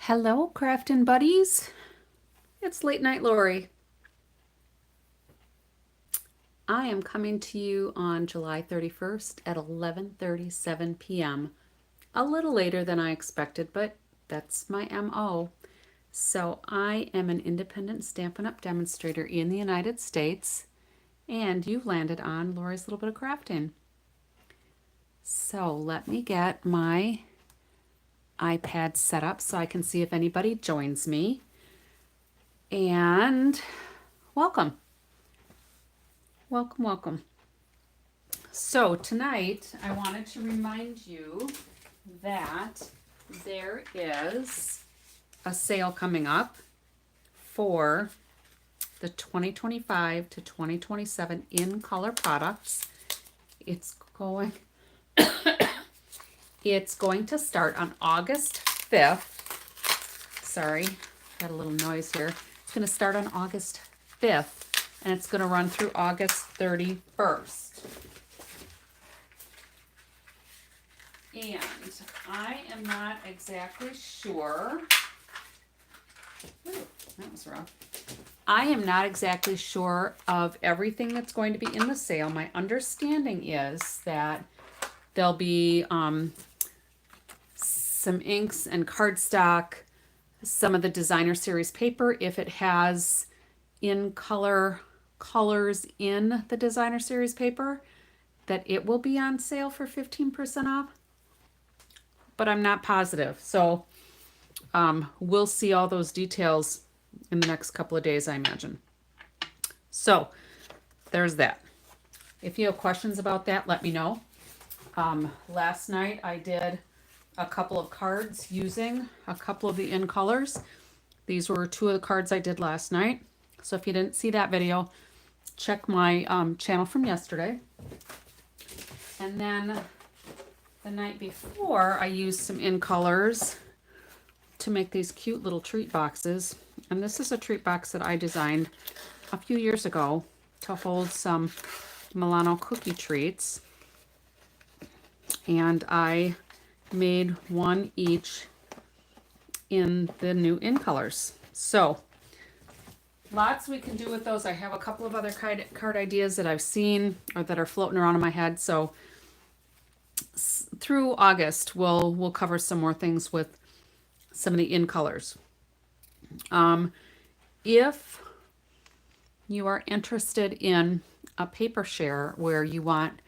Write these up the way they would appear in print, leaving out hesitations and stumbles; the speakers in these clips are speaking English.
Hello, craftin' buddies. It's Late Night Lori. I am coming to you on July 31st at 11:37 p.m. A little later than I expected, but that's my MO. So I am an independent Stampin' Up! Demonstrator in the United States, and you've landed on Lori's Little Bit of Crafting. So let me get my iPad set up so I can see if anybody joins me. And welcome. Welcome, welcome. So tonight I wanted to remind you that there is a sale coming up for the 2025 to 2027 in color products. It's going to start on August 5th. Sorry, got a little noise here. It's going to start on August 5th. And it's going to run through August 31st. And I am not exactly sure. Ooh, that was rough. I am not exactly sure of everything that's going to be in the sale. My understanding is that there'll be some inks and cardstock, some of the designer series paper if it has in colors in the designer series paper, that it will be on sale for 15% off, but I'm not positive. So we'll see all those details in the next couple of days, I imagine. So there's that. If you have questions about that, let me know. Last night I did a couple of cards using a couple of the in colors. These were two of the cards I did last night. So if you didn't see that video, check my channel from yesterday. And then the night before, I used some in colors to make these cute little treat boxes. And this is a treat box that I designed a few years ago to hold some Milano cookie treats. And I made one each in the new in colors. So lots we can do with those. I have a couple of other card ideas that I've seen or that are floating around in my head. So through August, we'll cover some more things with some of the in colors. If you are interested in a paper share where you want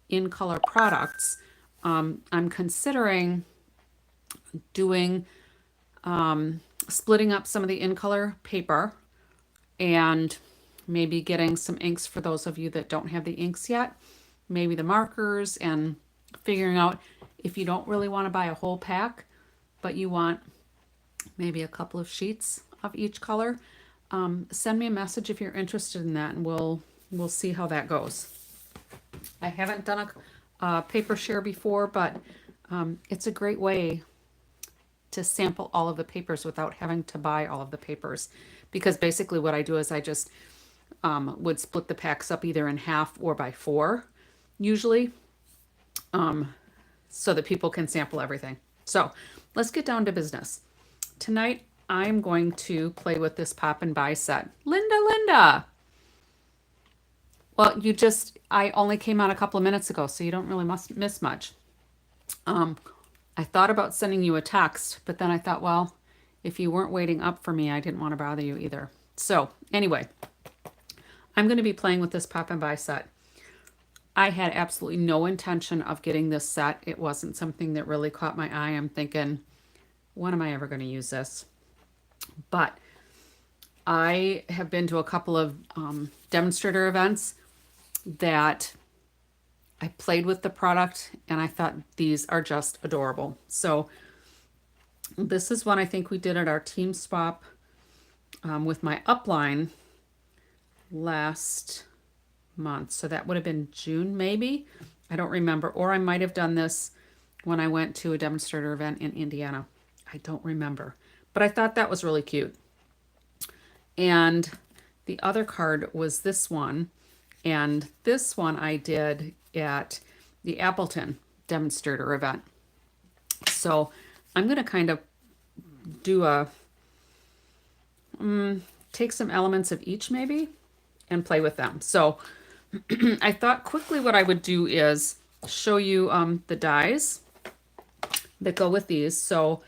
in color products, I'm considering doing splitting up some of the in color paper and maybe getting some inks for those of you that don't have the inks yet, maybe the markers, and figuring out if you don't really want to buy a whole pack, but you want maybe a couple of sheets of each color. Send me a message if you're interested in that, and we'll see how that goes. I haven't done a paper share before, but it's a great way to sample all of the papers without having to buy all of the papers. Because basically what I do is I just would split the packs up either in half or by 4, usually, so that people can sample everything. So let's get down to business. Tonight, I'm going to play with this Poppin By set. Linda! Well, I only came on a couple of minutes ago, so you don't really miss much. I thought about sending you a text, but then I thought, well, if you weren't waiting up for me, I didn't want to bother you either. So anyway, I'm going to be playing with this Poppin By set. I had absolutely no intention of getting this set. It wasn't something that really caught my eye. I'm thinking, when am I ever going to use this? But I have been to a couple of demonstrator events that I played with the product, and I thought these are just adorable. So this is one I think we did at our team swap with my upline last month. So that would have been June, maybe. I don't remember. Or I might have done this when I went to a demonstrator event in Indiana. I don't remember. But I thought that was really cute. And the other card was this one. And this one I did at the Appleton demonstrator event. So I'm going to kind of do a, take some elements of each maybe and play with them. So I thought quickly what I would do is show you the dies that go with these. So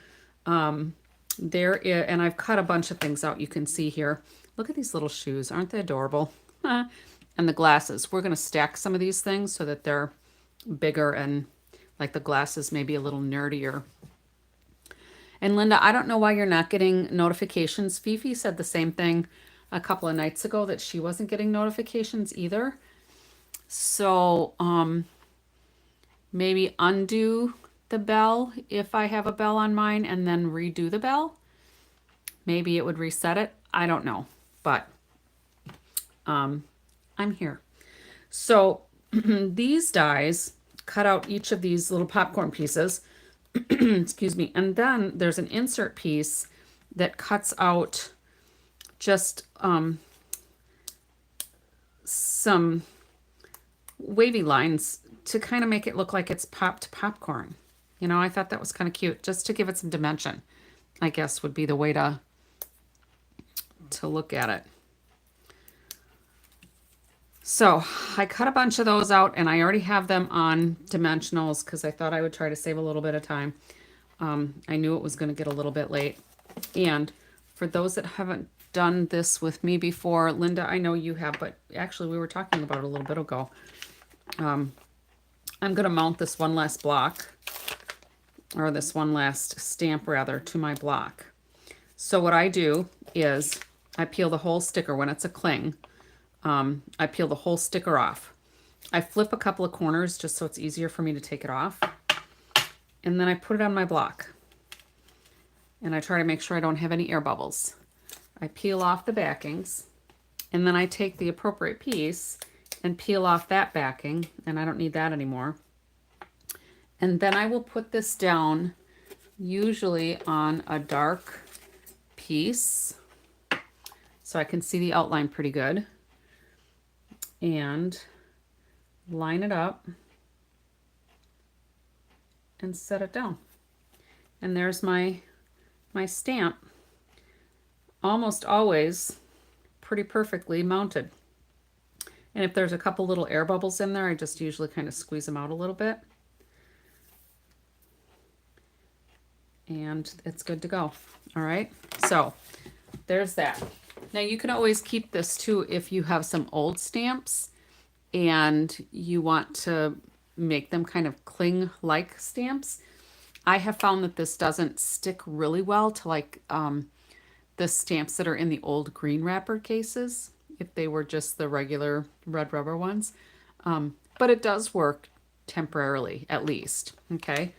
there is, and I've cut a bunch of things out you can see here. Look at these little shoes. Aren't they adorable? And the glasses. We're going to stack some of these things so that they're bigger and like the glasses maybe a little nerdier. And Linda, I don't know why you're not getting notifications. Fifi said the same thing a couple of nights ago that she wasn't getting notifications either. So maybe undo the bell if I have a bell on mine and then redo the bell. Maybe it would reset it. I don't know, but I'm here. So these dies cut out each of these little popcorn pieces. Excuse me. And then there's an insert piece that cuts out just some wavy lines to kind of make it look like it's popped popcorn. You know, I thought that was kind of cute, just to give it some dimension, I guess would be the way to look at it. So I cut a bunch of those out and I already have them on dimensionals because I thought I would try to save a little bit of time. I knew it was going to get a little bit late. And for those that haven't done this with me before, Linda, I know you have, but actually we were talking about it a little bit ago. I'm going to mount this one last block, or this one last stamp rather, to my block. So what I do is I peel the whole sticker when it's a cling. I peel the whole sticker off. I flip a couple of corners just so it's easier for me to take it off. And then I put it on my block. And I try to make sure I don't have any air bubbles. I peel off the backings. And then I take the appropriate piece and peel off that backing. And I don't need that anymore. And then I will put this down, usually on a dark piece, so I can see the outline pretty good. And line it up and set it down. And there's my stamp, almost always pretty perfectly mounted. And if there's a couple little air bubbles in there, I just usually kind of squeeze them out a little bit. And it's good to go. All right, so there's that. Now you can always keep this too if you have some old stamps and you want to make them kind of cling-like stamps. I have found that this doesn't stick really well to like the stamps that are in the old green wrapper cases, if they were just the regular red rubber ones. But it does work temporarily, at least, okay?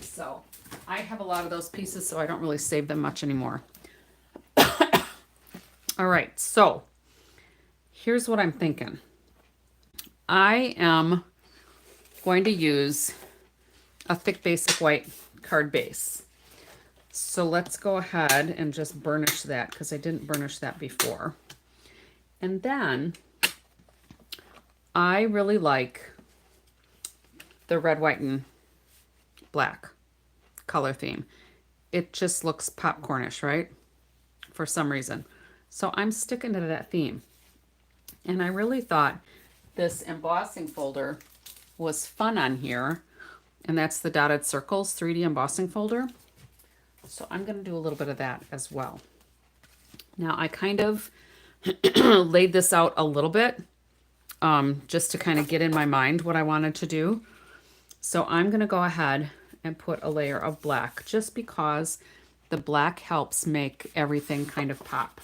So I have a lot of those pieces, so I don't really save them much anymore. All right, so here's what I'm thinking. I am going to use a thick basic white card base. So let's go ahead and just burnish that because I didn't burnish that before. And then I really like the red, white, and black color theme. It just looks popcornish, right? For some reason. So I'm sticking to that theme. And I really thought this embossing folder was fun on here. And that's the dotted circles 3D embossing folder. So I'm going to do a little bit of that as well. Now I kind of laid this out a little bit just to kind of get in my mind what I wanted to do. So I'm going to go ahead and put a layer of black just because the black helps make everything kind of pop.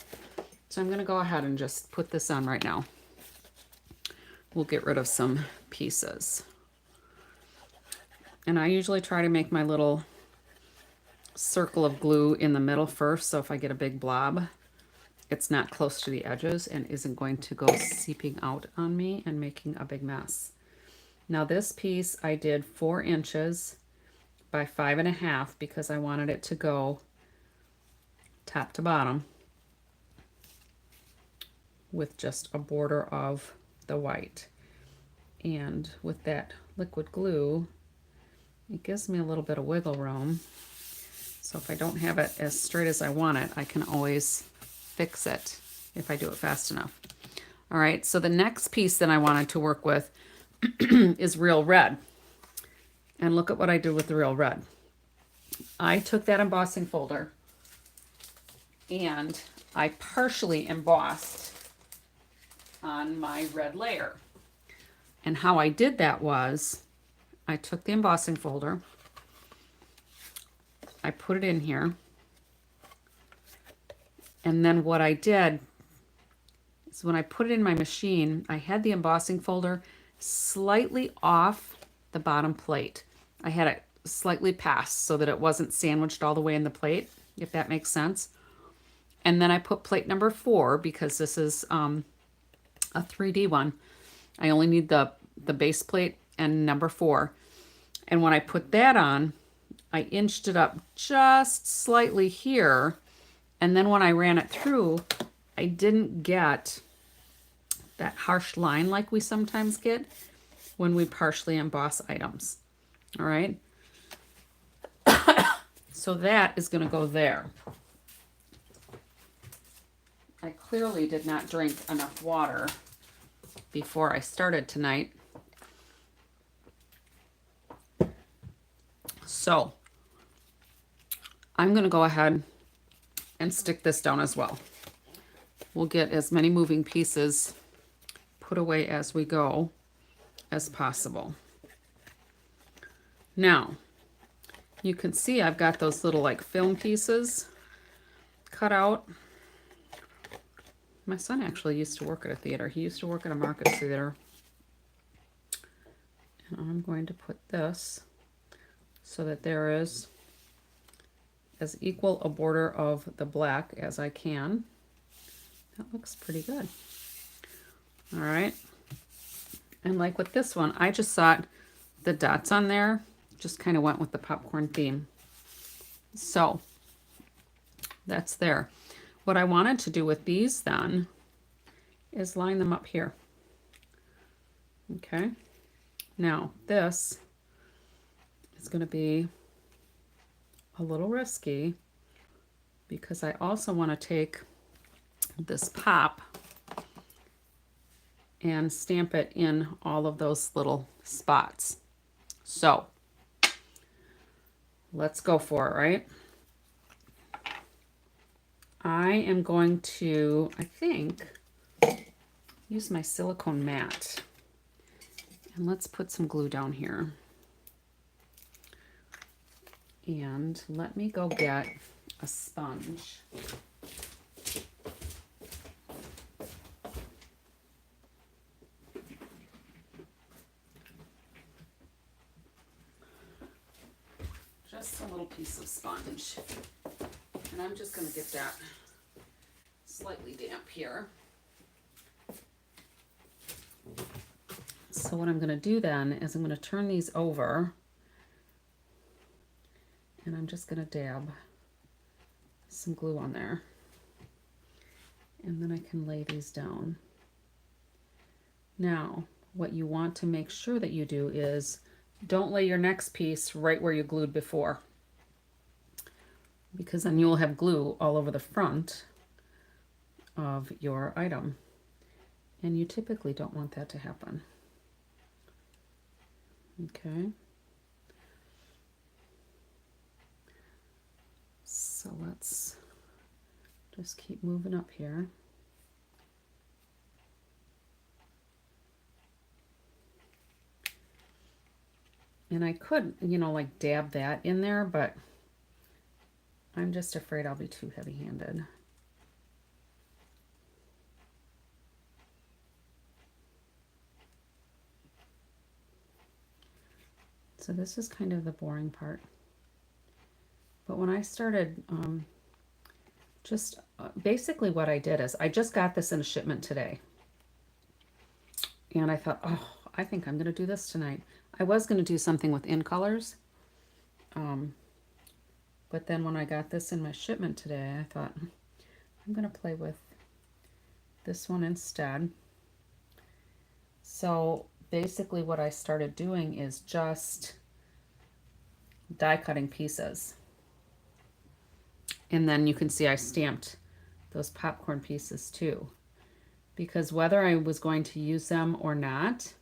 So I'm going to go ahead and just put this on right now. We'll get rid of some pieces. And I usually try to make my little circle of glue in the middle first, so if I get a big blob, it's not close to the edges and isn't going to go seeping out on me and making a big mess. Now this piece I did 4 inches by 5.5 because I wanted it to go top to bottom with just a border of the white. And with that liquid glue, it gives me a little bit of wiggle room. So if I don't have it as straight as I want it, I can always fix it if I do it fast enough. All right, so the next piece that I wanted to work with is real red. And look at what I did with the real red. I took that embossing folder and I partially embossed on my red layer. And how I did that was I took the embossing folder, I put it in here, and then what I did is when I put it in my machine, I had the embossing folder slightly off the bottom plate. I had it slightly past so that it wasn't sandwiched all the way in the plate, if that makes sense. And then I put plate number 4 because this is a 3D one. I only need the base plate and number 4. And when I put that on, I inched it up just slightly here. And then when I ran it through, I didn't get that harsh line like we sometimes get when we partially emboss items. All right. So that is going to go there. I clearly did not drink enough water before I started tonight. So I'm going to go ahead and stick this down as well. We'll get as many moving pieces put away as we go as possible. Now, you can see I've got those little like film pieces cut out. My son actually used to work at a theater. He used to work at a market theater. And I'm going to put this so that there is as equal a border of the black as I can. That looks pretty good. All right. And like with this one, I just thought the dots on there just kind of went with the popcorn theme. So that's there. What I wanted to do with these then is line them up here. Okay. Now this is going to be a little risky because I also want to take this pop and stamp it in all of those little spots. So let's go for it, right? I am going to, I think, use my silicone mat. And let's put some glue down here. And let me go get a sponge. Just a little piece of sponge. And I'm just going to get that slightly damp here. So what I'm going to do then is I'm going to turn these over and I'm just going to dab some glue on there. And then I can lay these down. Now, what you want to make sure that you do is don't lay your next piece right where you glued before, because then you'll have glue all over the front of your item. And you typically don't want that to happen. Okay. So let's just keep moving up here. And I could, you know, like dab that in there, but I'm just afraid I'll be too heavy-handed. So this is kind of the boring part. But when I started, basically what I did is I just got this in a shipment today. And I thought, oh, I think I'm going to do this tonight. I was going to do something with in colors. But then when I got this in my shipment today, I thought, I'm going to play with this one instead. So basically what I started doing is just die cutting pieces. And then you can see I stamped those popcorn pieces too, because whether I was going to use them or not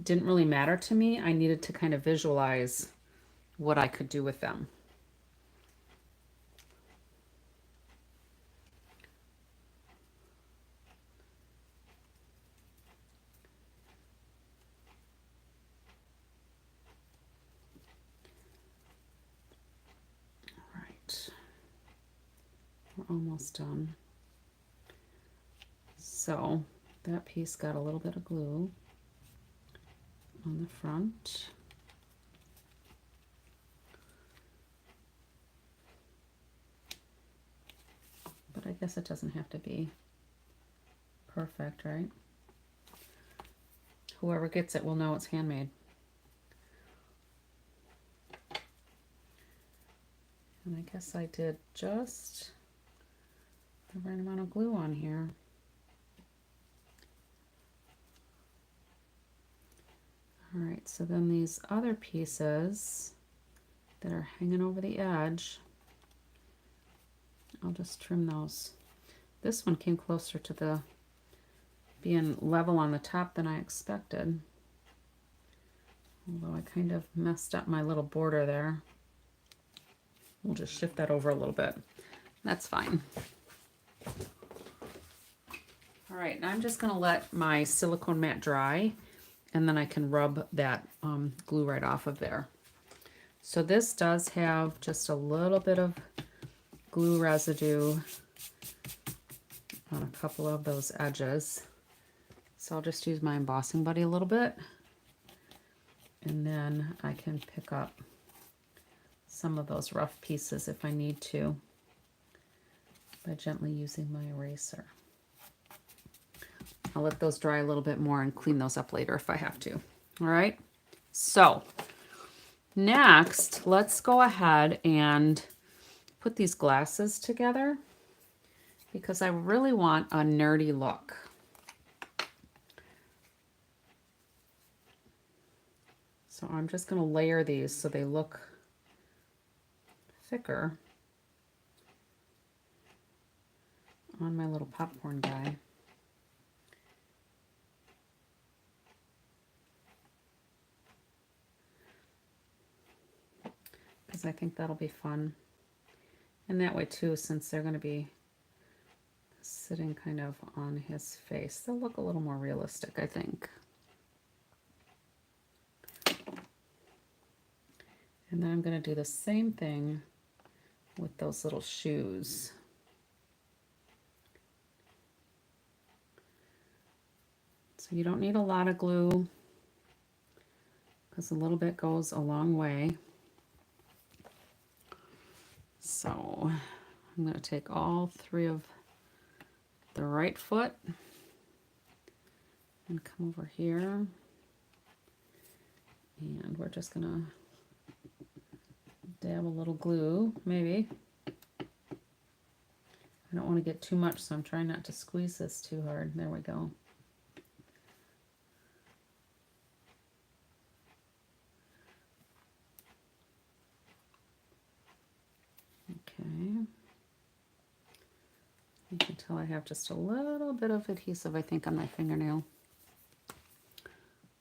didn't really matter to me. I needed to kind of visualize what I could do with them. All right, we're almost done. So that piece got a little bit of glue on the front. But I guess it doesn't have to be perfect, right? Whoever gets it will know it's handmade. And I guess I did just the right amount of glue on here. All right, so then these other pieces that are hanging over the edge, I'll just trim those. This one came closer to the being level on the top than I expected. Although I kind of messed up my little border there. We'll just shift that over a little bit. That's fine. All right, now I'm just gonna let my silicone mat dry, and then I can rub that glue right off of there. So this does have just a little bit of glue residue on a couple of those edges. So I'll just use my embossing buddy a little bit, and then I can pick up some of those rough pieces if I need to by gently using my eraser. I'll let those dry a little bit more and clean those up later if I have to. All right, so next let's go ahead and put these glasses together because I really want a nerdy look. So I'm just going to layer these so they look thicker on my little popcorn guy. Because I think that'll be fun. And that way too, since they're going to be sitting kind of on his face, they'll look a little more realistic, I think. And then I'm going to do the same thing with those little shoes. So you don't need a lot of glue because a little bit goes a long way. So I'm going to take all three of the right foot and come over here. And we're just going to dab a little glue, maybe. I don't want to get too much, so I'm trying not to squeeze this too hard. There we go. Okay. You can tell I have just a little bit of adhesive, I think, on my fingernail.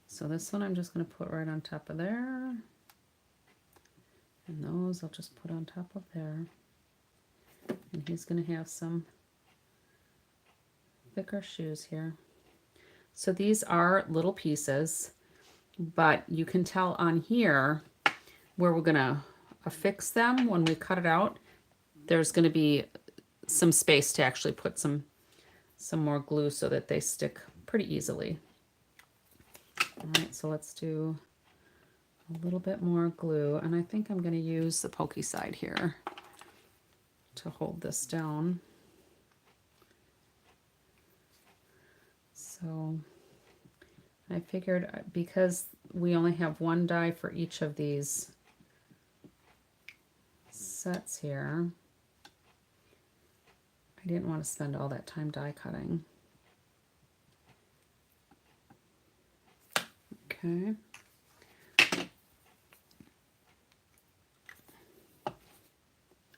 So this one I'm just going to put right on top of there. And those I'll just put on top of there. And he's going to have some thicker shoes here. So these are little pieces, but you can tell on here where we're going to affix them when we cut it out, there's going to be some space to actually put some more glue so that they stick pretty easily. All right, so let's do a little bit more glue, and I think I'm going to use the pokey side here to hold this down. So I figured because we only have one die for each of these sets here, I didn't want to spend all that time die cutting. Okay.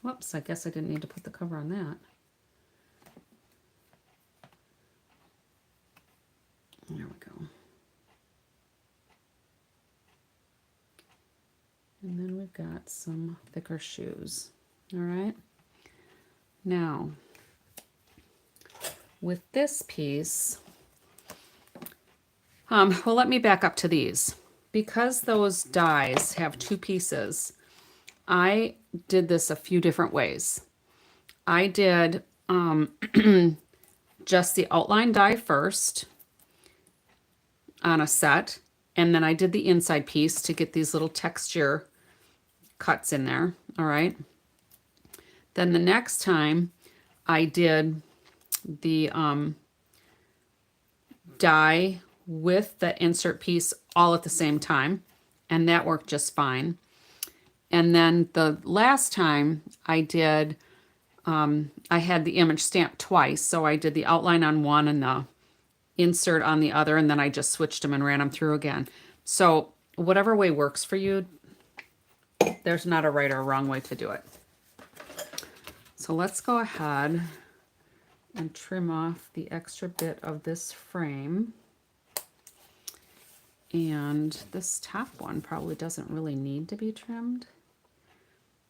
Whoops, I guess I didn't need to put the cover on that. There we go. And then we've got some thicker shoes. All right. Now, with this piece, well, let me back up to these. Because those dies have two pieces, I did this a few different ways. I did just the outline die first on a set, and then I did the inside piece to get these little texture cuts in there. All right. Then the next time I did the die with the insert piece all at the same time, and that worked just fine. And then the last time I did, I had the image stamped twice, so I did the outline on one and the insert on the other, and then I just switched them and ran them through again. So whatever way works for you, there's not a right or a wrong way to do it. So let's go ahead and trim off the extra bit of this frame. And this top one probably doesn't really need to be trimmed.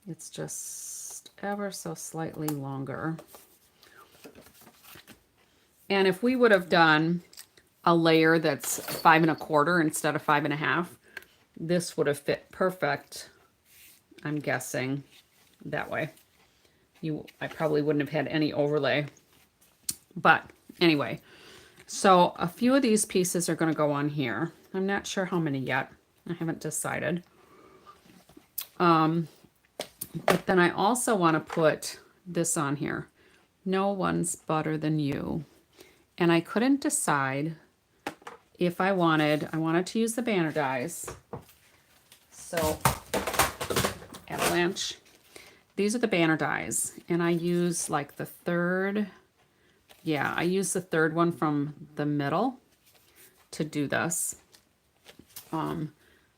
It's just ever so slightly longer. And if we would have done a layer that's 5 1/4 instead of 5 1/2, this would have fit perfect, I'm guessing, that way. I probably wouldn't have had any overlay. But anyway, so a few of these pieces are going to go on here. I'm not sure how many yet. I haven't decided. But then I also want to put this on here. No one's better than you. And I couldn't decide if I wanted to use the banner dies. So, avalanche. These are the banner dies. And I use like the third, yeah, I use the third one from the middle to do this.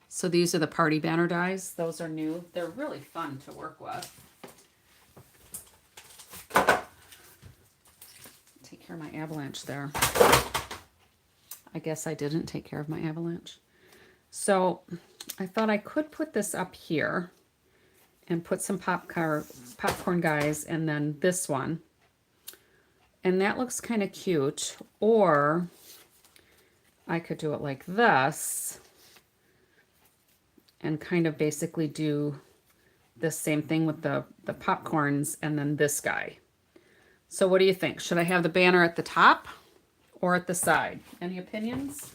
So these are the party banner dies. Those are new. They're really fun to work with. Take care of my avalanche there. I guess I didn't take care of my avalanche. So I thought I could put this up here and put some popcorn guys and then this one. And that looks kind of cute. Or I could do it like this and kind of basically do the same thing with the popcorns and then this guy. So what do you think? Should I have the banner at the top or at the side? Any opinions?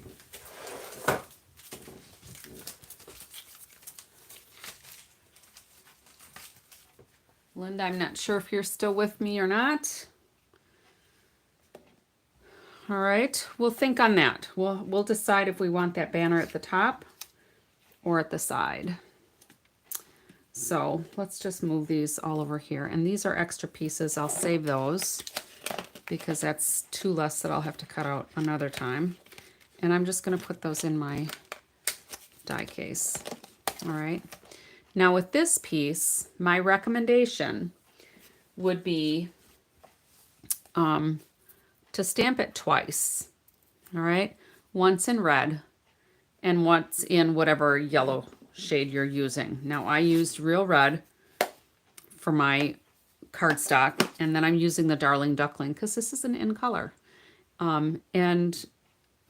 Linda, I'm not sure if you're still with me or not. All right, we'll think on that. We'll decide if we want that banner at the top or at the side. So let's just move these all over here. And these are extra pieces. I'll save those because that's 2 less that I'll have to cut out another time. And I'm just going to put those in my die case. All right. Now with this piece, my recommendation would be to stamp it twice. All right. Once in red and once in whatever yellow shade you're using. Now I used real red for my cardstock, and then I'm using the Darling Duckling because this is an in color. And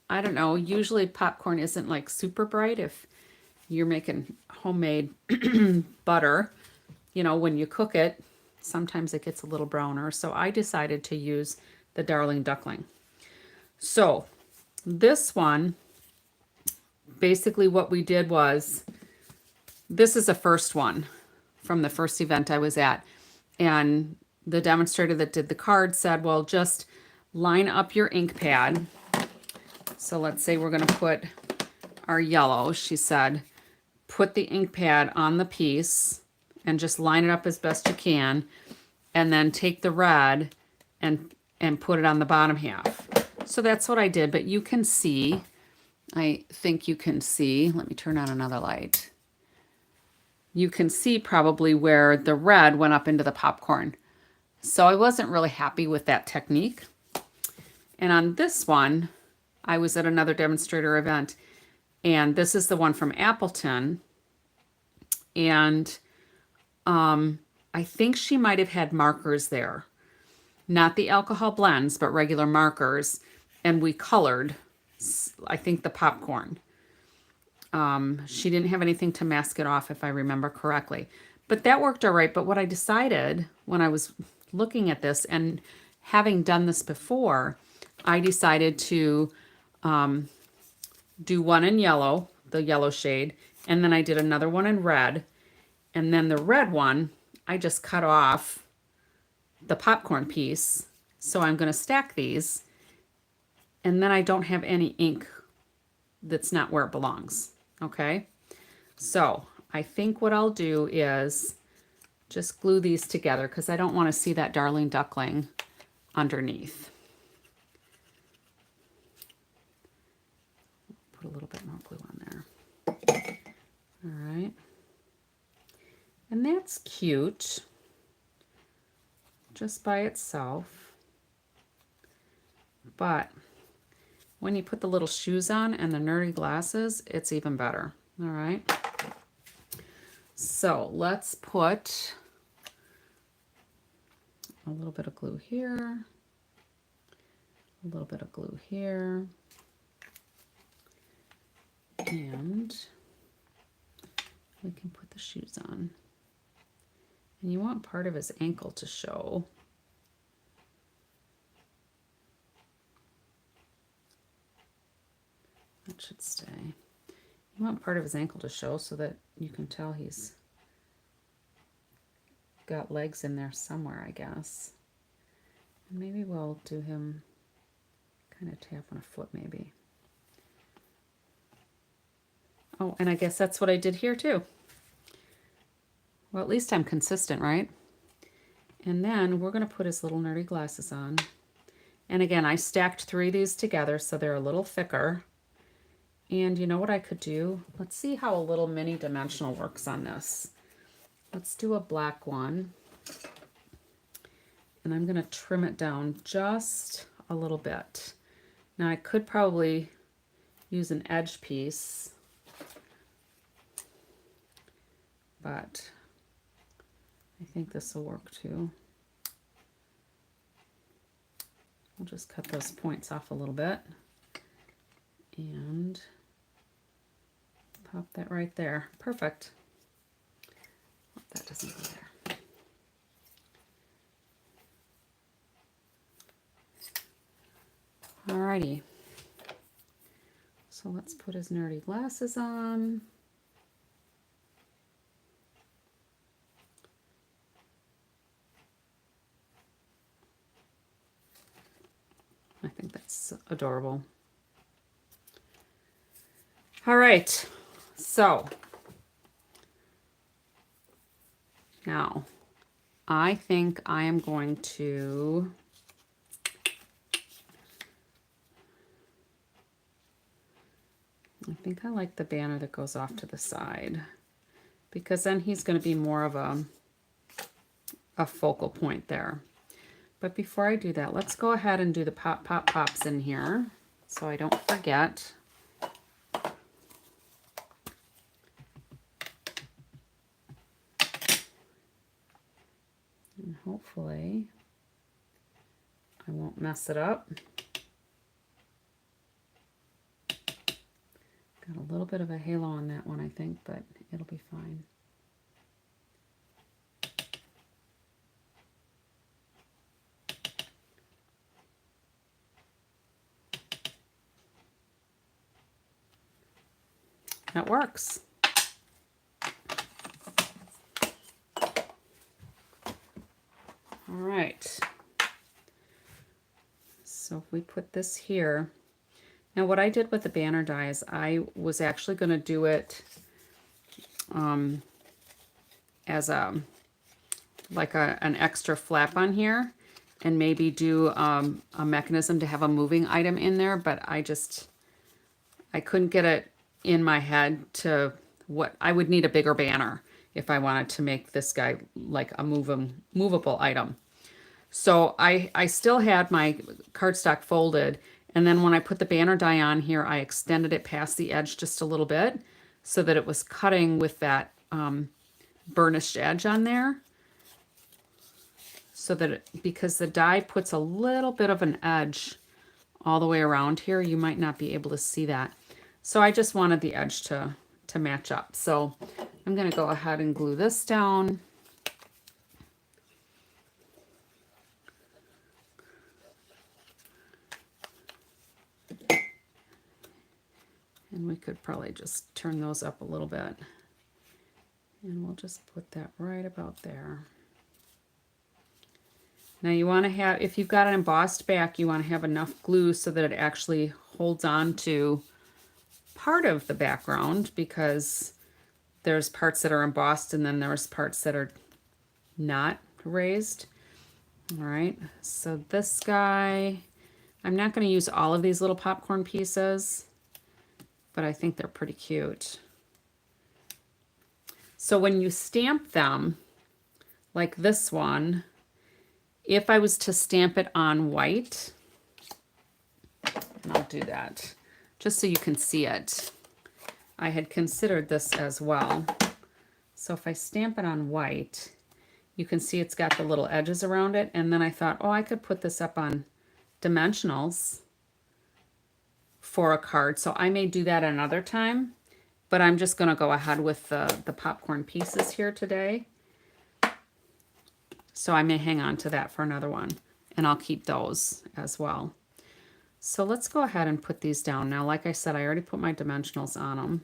I don't know, usually popcorn isn't like super bright. If you're making homemade butter, you know, when you cook it, sometimes it gets a little browner. So I decided to use the Darling Duckling. So this one, basically what we did was, this is the first one from the first event I was at. And the demonstrator that did the card said, well, just line up your ink pad. So let's say we're going to put our yellow. She said, put the ink pad on the piece and just line it up as best you can. And then take the red and put it on the bottom half. So that's what I did. But you can see, I think you can see, let me turn on another light. you can see probably where the red went up into the popcorn. So I wasn't really happy with that technique. And on this one, I was at another demonstrator event, and this is the one from Appleton. And I think she might have had markers there. Not the alcohol blends, but regular markers. And we colored, I think, the popcorn. She didn't have anything to mask it off, if I remember correctly. But that worked all right. But what I decided when I was looking at this, and having done this before, I decided to do one in yellow, the yellow shade, and then I did another one in red. And then the red one, I just cut off the popcorn piece. So I'm going to stack these, and then I don't have any ink that's not where it belongs. Okay. So I think what I'll do is just glue these together because I don't want to see that darling duckling underneath. Put a little bit more glue on there. All right. And that's cute just by itself. But when you put the little shoes on and the nerdy glasses, it's even better. All right. So let's put a little bit of glue here, a little bit of glue here, and we can put the shoes on. And you want part of his ankle to show. That should stay. You want part of his ankle to show so that you can tell he's got legs in there somewhere, I guess. And maybe we'll do him kind of tap on a foot maybe. Oh, and I guess that's what I did here too. Well, at least I'm consistent, right? And then we're going to put his little nerdy glasses on. And again, I stacked 3 of these together so they're a little thicker. And you know what I could do? Let's see how a little mini dimensional works on this. Let's do a black one. And I'm going to trim it down just a little bit. Now I could probably use an edge piece, but I think this will work too. We'll just cut those points off a little bit and pop that right there. Perfect. Oh, that doesn't go there. Alrighty. So let's put his nerdy glasses on. I think that's adorable. All right, so now I think I am going to I like the banner that goes off to the side because then he's going to be more of a focal point there. But before I do that, let's go ahead and do the pops in here so I don't forget. And hopefully I won't mess it up. Got a little bit of a halo on that one, I think, but it'll be fine. That works. All right. So if we put this here, now what I did with the banner die is I was actually going to do it as an extra flap on here and maybe do a mechanism to have a moving item in there, but I couldn't get it in my head to what I would need a bigger banner. if I wanted to make this guy like a movable item. So I still had my cardstock folded, and then when I put the banner die on here, I extended it past the edge just a little bit so that it was cutting with that burnished edge on there. So that because the die puts a little bit of an edge all the way around here, you might not be able to see that. So I just wanted the edge to match up. So I'm going to go ahead and glue this down. And we could probably just turn those up a little bit. And we'll just put that right about there. Now you want to have, if you've got an embossed back, you want to have enough glue so that it actually holds on to part of the background, because there's parts that are embossed and then there's parts that are not raised. All right, so this guy, I'm not going to use all of these little popcorn pieces, but I think they're pretty cute. So when you stamp them, like this one, if I was to stamp it on white, and I'll do that just so you can see it. I had considered this as well. So if I stamp it on white, you can see it's got the little edges around it. And then I thought, oh, I could put this up on dimensionals for a card. So I may do that another time, but I'm just going to go ahead with the popcorn pieces here today. So I may hang on to that for another one, and I'll keep those as well. So let's go ahead and put these down. Now, like I said, I already put my dimensionals on them,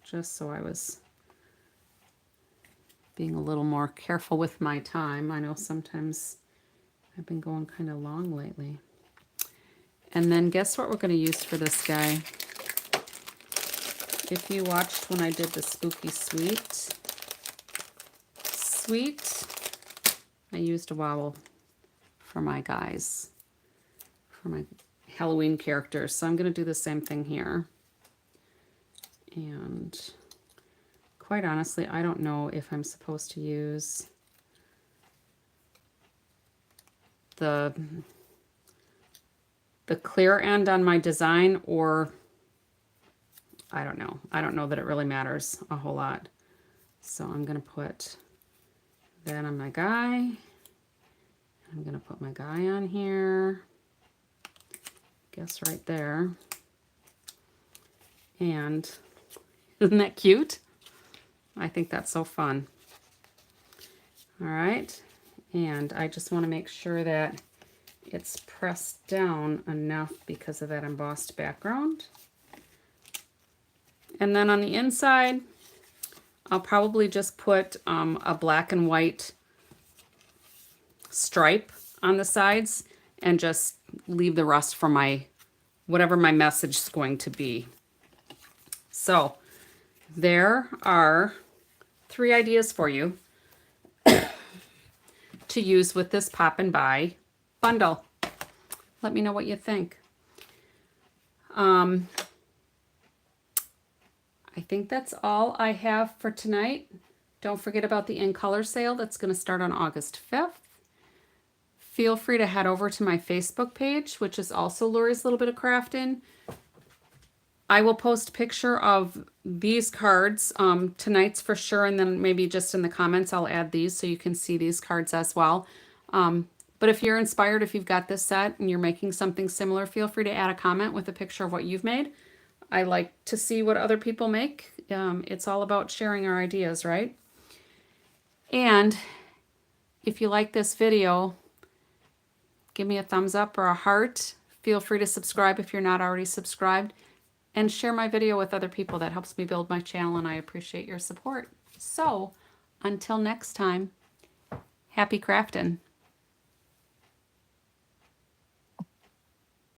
just so I was being a little more careful with my time. I know sometimes I've been going kind of long lately. And then guess what we're going to use for this guy? If you watched when I did the Spooky Sweet, I used a wobble for my guys, for my Halloween characters. So I'm going to do the same thing here. And quite honestly, I don't know if I'm supposed to use the clear end on my design, or I don't know. I don't know that it really matters a whole lot. So I'm going to put that on my guy. I'm going to put my guy on here. Guess right there. And isn't that cute? I think that's so fun. All right. And I just want to make sure that it's pressed down enough because of that embossed background. And then on the inside, I'll probably just put a black and white stripe on the sides and just leave the rest for my, whatever my message is going to be. So there are 3 ideas for you to use with this Poppin By bundle. Let me know what you think. I think that's all I have for tonight. Don't forget about the In Color sale that's going to start on August 5th. Feel free to head over to my Facebook page, which is also Lori's Little Bit of Craftin. I will post a picture of these cards, tonight's for sure, and then maybe just in the comments I'll add these so you can see these cards as well. But if you're inspired, if you've got this set and you're making something similar, feel free to add a comment with a picture of what you've made. I like to see what other people make. It's all about sharing our ideas, right? And if you like this video, give me a thumbs up or a heart. Feel free to subscribe if you're not already subscribed. And share my video with other people. That helps me build my channel, and I appreciate your support. So, until next time, happy crafting.